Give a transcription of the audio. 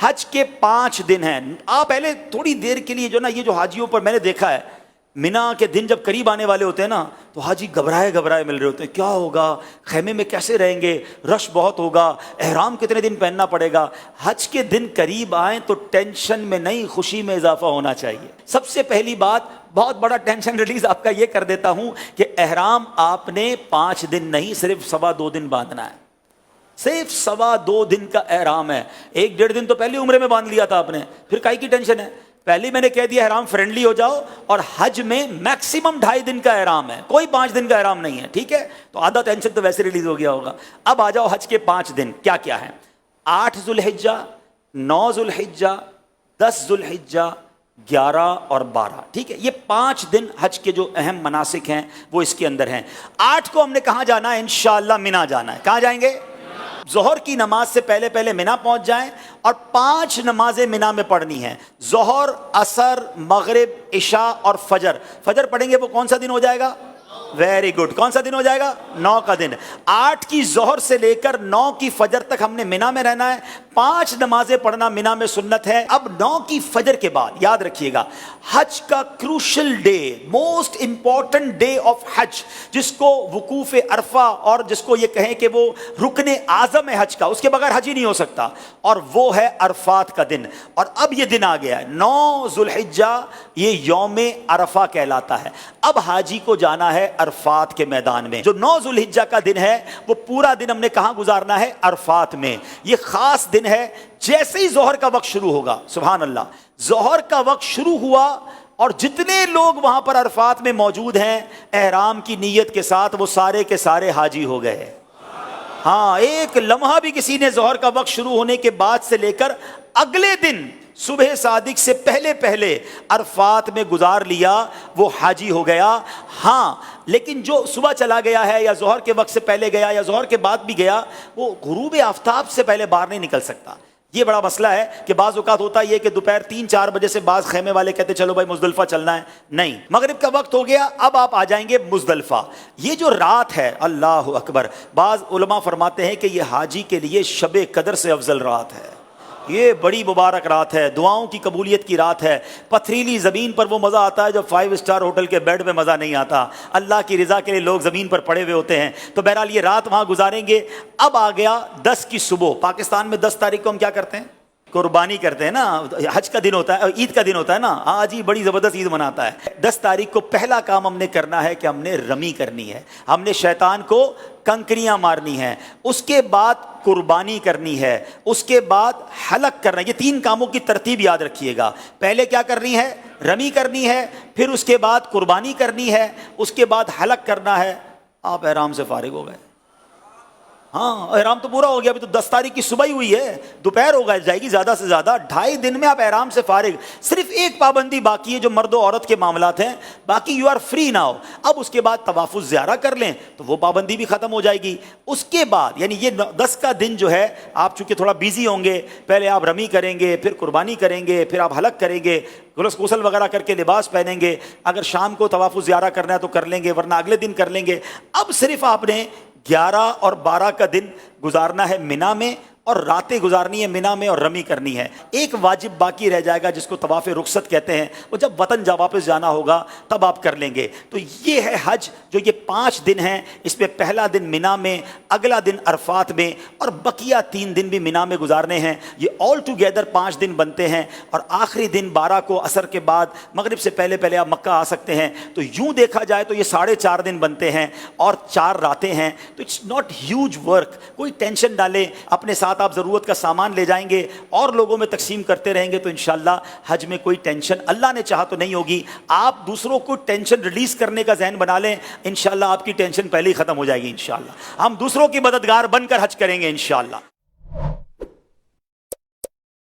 حج کے 5 دن ہیں. آپ پہلے تھوڑی دیر کے لیے جو نا یہ جو حاجیوں پر میں نے دیکھا ہے مینا کے دن جب قریب آنے والے ہوتے ہیں نا تو حاجی گھبرائے مل رہے ہوتے ہیں, کیا ہوگا, خیمے میں کیسے رہیں گے, رش بہت ہوگا, احرام کتنے دن پہننا پڑے گا. حج کے دن قریب آئیں تو ٹینشن میں نہیں خوشی میں اضافہ ہونا چاہیے. سب سے پہلی بات, بہت بڑا ٹینشن ریلیز آپ کا یہ کر دیتا ہوں کہ احرام آپ نے 5 دن نہیں صرف 2.25 دن باندھنا ہے. صرف 2.25 دن کا احرام ہے. 1.5 دن تو پہلی عمرے میں باندھ لیا تھا آپ نے, پھر کائی کی ٹینشن ہے. پہلے میں نے کہہ دیا احرام فرینڈلی ہو جاؤ, اور حج میں میکسیمم 2.5 دن کا احرام ہے, کوئی 5 دن کا احرام نہیں ہے. ٹھیک ہے, تو آدھا ٹینشن تو ویسے ریلیز ہو گیا ہوگا. اب آ جاؤ حج کے 5 دن کیا کیا ہیں. 8 ذوالحجہ, 9 ذوالحجہ, 10 ذوالحجہ, 11 اور 12. ٹھیک ہے, یہ 5 دن حج کے جو اہم مناسک ہیں وہ اس کے اندر ہیں. 8 کو ہم نے کہاں جانا ہے, انشاءاللہ مینا جانا ہے. کہاں جائیں گے؟ ظہر کی نماز سے پہلے مینا پہنچ جائیں, اور 5 نمازیں مینا میں پڑھنی ہیں. ظہر, عصر, مغرب, عشاء اور فجر. فجر پڑھیں گے وہ کون سا دن ہو جائے گا؟ ویری گڈ, کون سا دن ہو جائے گا؟ 9 کا دن. 8 کی ظہر سے لے کر 9 کی فجر تک ہم نے مینا میں رہنا ہے. 5 نمازیں پڑھنا مینا میں سنت ہے. اب 9 کی فجر کے بعد یاد رکھیے گا, حج کا crucial day, most important day of حج, جس کو وقوف عرفہ اور جس کو یہ کہیں کہ وہ رکن اعظم ہے حج کا, اس کے بغیر حج ہی نہیں ہو سکتا, اور وہ ہے عرفات کا دن. اور اب یہ دن آ گیا ہے 9 ذوالحجہ, یہ یوم عرفہ کہلاتا ہے. اب حاجی کو جانا ہے عرفات کے میدان میں. جو 9 ذوالحجہ کا دن ہے وہ پورا دن ہم نے کہاں گزارنا ہے؟ عرفات میں. یہ خاص دن ہے. جیسے ہی ظہر کا وقت شروع ہوگا, سبحان اللہ, ظہر کا وقت شروع ہوا اور جتنے لوگ وہاں پر عرفات میں موجود ہیں احرام کی نیت کے ساتھ, وہ سارے کے سارے حاجی ہو گئے. ہاں, ایک لمحہ بھی کسی نے ظہر کا وقت شروع ہونے کے بعد سے لے کر اگلے دن صبح صادق سے پہلے عرفات میں گزار لیا, وہ حاجی ہو گیا. ہاں, لیکن جو صبح چلا گیا ہے یا ظہر کے وقت سے پہلے گیا یا ظہر کے بعد بھی گیا, وہ غروب آفتاب سے پہلے باہر نہیں نکل سکتا. یہ بڑا مسئلہ ہے کہ بعض اوقات ہوتا یہ کہ دوپہر 3-4 بجے سے بعض خیمے والے کہتے چلو بھائی مزدلفہ چلنا ہے. نہیں, مغرب کا وقت ہو گیا, اب آپ آ جائیں گے مزدلفہ. یہ جو رات ہے, اللہ اکبر, بعض علماء فرماتے ہیں کہ یہ حاجی کے لیے شب قدر سے افضل رات ہے. یہ بڑی مبارک رات ہے, دعاؤں کی قبولیت کی رات ہے. پتھریلی زمین پر وہ مزہ آتا ہے جو 5 اسٹار ہوٹل کے بیڈ میں مزہ نہیں آتا. اللہ کی رضا کے لیے لوگ زمین پر پڑے ہوئے ہوتے ہیں. تو بہرحال یہ رات وہاں گزاریں گے. اب آ گیا 10 کی صبح. پاکستان میں 10 تاریخ کو ہم کیا کرتے ہیں؟ قربانی کرتے ہیں نا. حج کا دن ہوتا ہے, عید کا دن ہوتا ہے نا, آج ہی بڑی زبردست عید مناتا ہے. 10 تاریخ کو پہلا کام ہم نے کرنا ہے کہ ہم نے رمی کرنی ہے. ہم نے شیطان کو کنکریاں مارنی ہیں, اس کے بعد قربانی کرنی ہے, اس کے بعد حلق کرنا ہے. یہ 3 کاموں کی ترتیب یاد رکھیے گا. پہلے کیا کرنی ہے؟ رمی کرنی ہے, پھر اس کے بعد قربانی کرنی ہے, اس کے بعد حلق کرنا ہے. آپ احرام سے فارغ ہو گئے. ہاں, احرام تو پورا ہو گیا. ابھی تو 10 تاریخ کی صبح ہی ہوئی ہے, دوپہر ہو جائے گی زیادہ سے زیادہ. 2.5 دن میں آپ احرام سے فارغ. صرف ایک پابندی باقی ہے جو مرد و عورت کے معاملات ہیں, باقی یو آر فری ناؤ. اب اس کے بعد طواف الزیارہ کر لیں تو وہ پابندی بھی ختم ہو جائے گی. اس کے بعد یعنی یہ 10 کا دن جو ہے, آپ چونکہ تھوڑا بیزی ہوں گے, پہلے آپ رمی کریں گے, پھر قربانی کریں گے, پھر آپ حلق کریں گے, غسل وغیرہ کر کے لباس پہنیں گے. اگر شام کو طواف الزیارہ کرنا ہے تو کر لیں گے, ورنہ اگلے دن کر لیں گے. اب صرف آپ نے 11 اور 12 کا دن گزارنا ہے مینا میں, اور راتیں گزارنی ہے مینا میں اور رمی کرنی ہے. ایک واجب باقی رہ جائے گا جس کو طواف رخصت کہتے ہیں, وہ جب وطن واپس جانا ہوگا تب آپ کر لیں گے. تو یہ ہے حج جو یہ 5 دن ہیں. اس میں پہلا دن مینا میں, اگلا دن عرفات میں, اور بقیہ 3 دن بھی مینا میں گزارنے ہیں. یہ آل ٹوگیدر 5 دن بنتے ہیں. اور آخری دن 12 کو عصر کے بعد مغرب سے پہلے آپ مکہ آ سکتے ہیں. تو یوں دیکھا جائے تو یہ 4.5 دن بنتے ہیں اور 4 راتیں ہیں. تو اٹس ناٹ ہیوج ورک. کوئی ٹینشن ڈالیں, اپنے ساتھ آپ ضرورت کا سامان لے جائیں گے اور لوگوں میں تقسیم کرتے رہیں گے تو انشاءاللہ حج میں کوئی ٹینشن اللہ نے چاہا تو نہیں ہوگی. آپ دوسروں کو ٹینشن ریلیز کرنے کا ذہن بنا لیں, انشاءاللہ آپ کی ٹینشن پہلے ہی ختم ہو جائے گی. انشاءاللہ ہم دوسروں کی مددگار بن کر حج کریں گے انشاءاللہ.